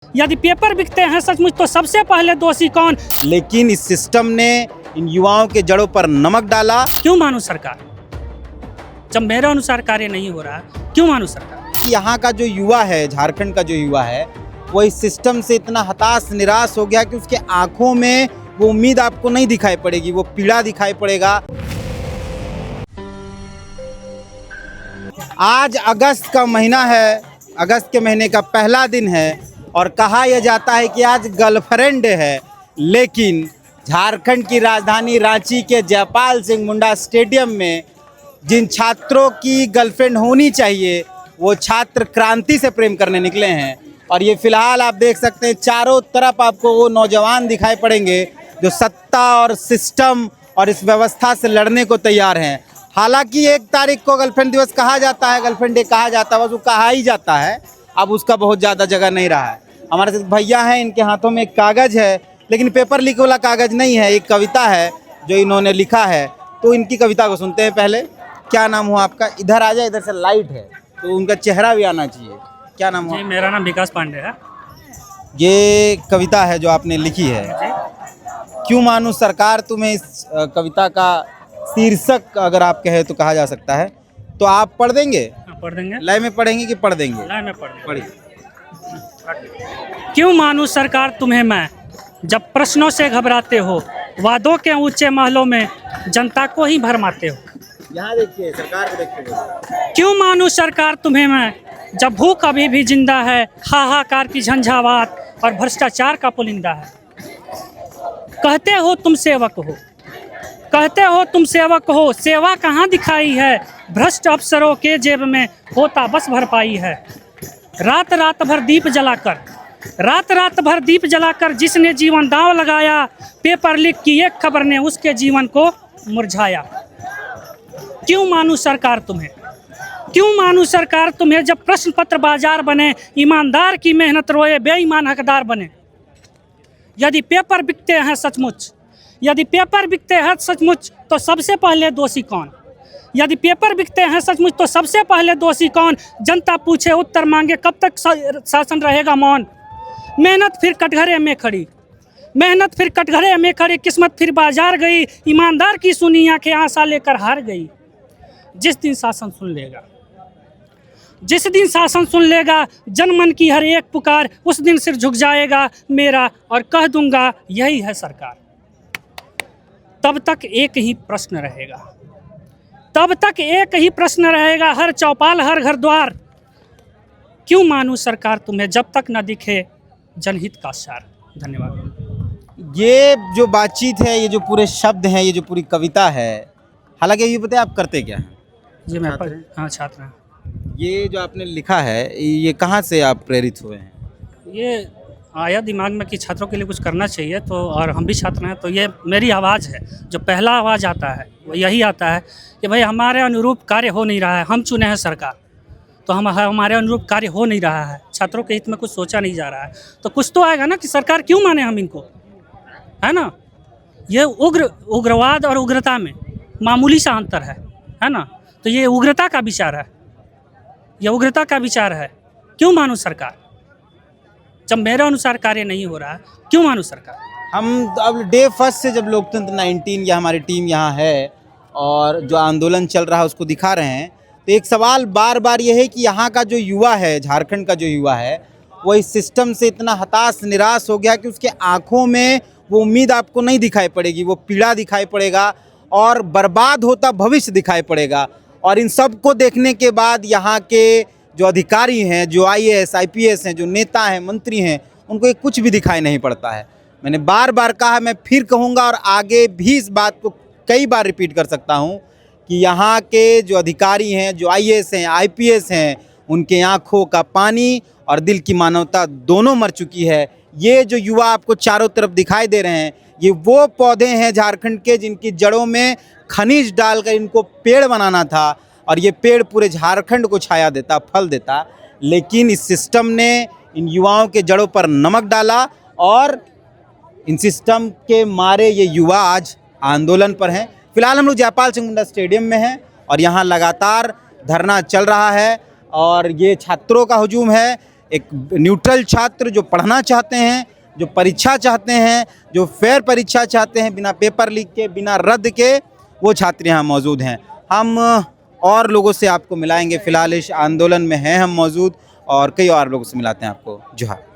यदि पेपर बिकते हैं सचमुच तो सबसे पहले दोषी कौन? लेकिन इस सिस्टम ने इन युवाओं के जड़ों पर नमक डाला। क्यों मानूं सरकार? जब मेरे अनुसार कार्य नहीं हो रहा है, क्यों मानूं सरकार? कि यहाँ का जो युवा है, झारखंड का जो युवा है, वो इस सिस्टम से इतना हताश निराश हो गया कि उसके आंखों में वो उम्मीद आपको नहीं दिखाई पड़ेगी, वो पीड़ा दिखाई पड़ेगा। आज अगस्त का महीना है, अगस्त के महीने का पहला दिन है और कहा यह जाता है कि आज गर्लफ्रेंड है, लेकिन झारखंड की राजधानी रांची के जयपाल सिंह मुंडा स्टेडियम में जिन छात्रों की गर्लफ्रेंड होनी चाहिए वो छात्र क्रांति से प्रेम करने निकले हैं। और ये फिलहाल आप देख सकते हैं चारों तरफ आपको वो नौजवान दिखाई पड़ेंगे जो सत्ता और सिस्टम और इस व्यवस्था से लड़ने को तैयार हैं। हालांकि 1 तारीख को गर्लफ्रेंड दिवस कहा जाता है, गर्लफ्रेंड डे कहा जाता है, बस वो कहा ही जाता है, अब उसका बहुत ज़्यादा जगह नहीं रहा है। हमारे साथ भैया हैं, इनके हाथों में एक कागज़ है, लेकिन पेपर लीक वाला कागज़ नहीं है, एक कविता है जो इन्होंने लिखा है। तो इनकी कविता को सुनते हैं। पहले क्या नाम हुआ आपका? इधर आ जाए, इधर से लाइट है तो उनका चेहरा भी आना चाहिए। क्या नाम हुआ? जी, मेरा नाम विकास पांडे है। ये कविता है जो आपने लिखी है। क्यों मानूं सरकार तुम्हें, इस कविता का शीर्षक अगर आप कहे तो कहा जा सकता है। तो आप पढ़ देंगे? पढ़ देंगे। लय में पढ़ेंगे कि पढ़ देंगे? लय में पढ़ देंगे। पढ़िए। क्यों मानूं सरकार तुम्हें मैं, जब प्रश्नों से घबराते हो, वादों के ऊंचे महलों में जनता को ही भरमाते हो। यहाँ देखिए, सरकार को देखिए। क्यों मानूं सरकार तुम्हें मैं, जब भूख अभी भी जिंदा है, हाहाकार की झंझावात और भ्रष्टाचार का पुलिंदा है। कहते हो तुम सेवक हो, कहते हो तुम सेवक हो, सेवा कहाँ दिखाई है, भ्रष्ट अफसरों के जेब में होता बस भरपाई है। रात रात भर दीप जलाकर, रात रात भर दीप जलाकर जिसने जीवन दांव लगाया, पेपर लीक की एक खबर ने उसके जीवन को मुरझाया। क्यों मानूं सरकार तुम्हें, क्यों मानूं सरकार तुम्हें, जब प्रश्न पत्र बाजार बने, ईमानदार की मेहनत रोए, बेईमान हकदार बने। यदि पेपर बिकते हैं सचमुच, यदि पेपर बिकते हैं सचमुच तो सबसे पहले दोषी कौन? यदि पेपर बिकते हैं सचमुच तो सबसे पहले दोषी कौन? जनता पूछे उत्तर मांगे, कब तक शासन रहेगा मौन। मेहनत फिर कटघरे में खड़ी, मेहनत फिर कटघरे में खड़ी, किस्मत फिर बाजार गई, ईमानदार की सुनी आंखें आशा लेकर हार गई। जिस दिन शासन सुन लेगा, जिस दिन शासन सुन लेगा जनमन की हर एक पुकार, उस दिन सिर झुक जाएगा मेरा और कह दूंगा यही है सरकार। तब तक एक ही प्रश्न रहेगा, तब तक एक ही प्रश्न रहेगा, हर चौपाल हर घर द्वार। क्यों मानूं सरकार तुम्हें, जब तक न दिखे जनहित का सार। धन्यवाद। ये जो बातचीत है, ये जो पूरे शब्द हैं, ये जो पूरी कविता है, हालांकि ये बताइए आप करते क्या हैं? जी मैं हाँ छात्र हैं। ये जो आपने लिखा है, ये कहाँ से आप प्रेरित हुए हैं? ये आया दिमाग में कि छात्रों के लिए कुछ करना चाहिए, तो और हम भी छात्र हैं, तो ये मेरी आवाज़ है। जो पहला आवाज़ आता है वो यही आता है कि भाई हमारे अनुरूप कार्य हो नहीं रहा है, हम चुने हैं सरकार तो हमारे अनुरूप कार्य हो नहीं रहा है, छात्रों के हित में कुछ सोचा नहीं जा रहा है, तो कुछ तो आएगा ना कि सरकार क्यों माने हम इनको, है ना। ये उग्रवाद और उग्रता में मामूली सा अंतर है ना। तो ये उग्रता का विचार है, ये उग्रता का विचार है। क्यों मानूं सरकार, जब मेरे अनुसार कार्य नहीं हो रहा है, क्यों मानूं सरकार? हम अब डे फर्स्ट से जब लोकतंत्र 19 या हमारी टीम यहाँ है और जो आंदोलन चल रहा है उसको दिखा रहे हैं, तो एक सवाल बार बार ये है कि यहाँ का जो युवा है, झारखंड का जो युवा है, वो इस सिस्टम से इतना हताश निराश हो गया कि उसके आँखों में वो उम्मीद आपको नहीं दिखाई पड़ेगी, वो पीड़ा दिखाई पड़ेगा और बर्बाद होता भविष्य दिखाई पड़ेगा। और इन सब को देखने के बाद यहाँ के जो अधिकारी हैं, जो IAS IPS हैं, जो नेता हैं, मंत्री हैं, उनको ये कुछ भी दिखाई नहीं पड़ता है। मैंने बार बार कहा, मैं फिर कहूँगा और आगे भी इस बात को कई बार रिपीट कर सकता हूँ कि यहाँ के जो अधिकारी हैं, जो IAS हैं, IPS हैं, उनके आँखों का पानी और दिल की मानवता दोनों मर चुकी है। ये जो युवा आपको चारों तरफ दिखाई दे रहे हैं, ये वो पौधे हैं झारखंड के जिनकी जड़ों में खनिज डालकर इनको पेड़ बनाना था और ये पेड़ पूरे झारखंड को छाया देता, फल देता। लेकिन इस सिस्टम ने इन युवाओं के जड़ों पर नमक डाला और इन सिस्टम के मारे ये युवा आज आंदोलन पर हैं। फिलहाल हम लोग जयपाल सिंह मुंडा स्टेडियम में हैं और यहाँ लगातार धरना चल रहा है और ये छात्रों का हुजूम है एक न्यूट्रल छात्र जो पढ़ना चाहते हैं, जो परीक्षा चाहते हैं, जो फेयर परीक्षा चाहते हैं, बिना पेपर लीक के, बिना रद्द के, वो छात्र यहाँ मौजूद हैं। हम और लोगों से आपको मिलाएंगे, फिलहाल इस आंदोलन में हैं हम मौजूद, और कई और लोगों से मिलाते हैं आपको। जोहार।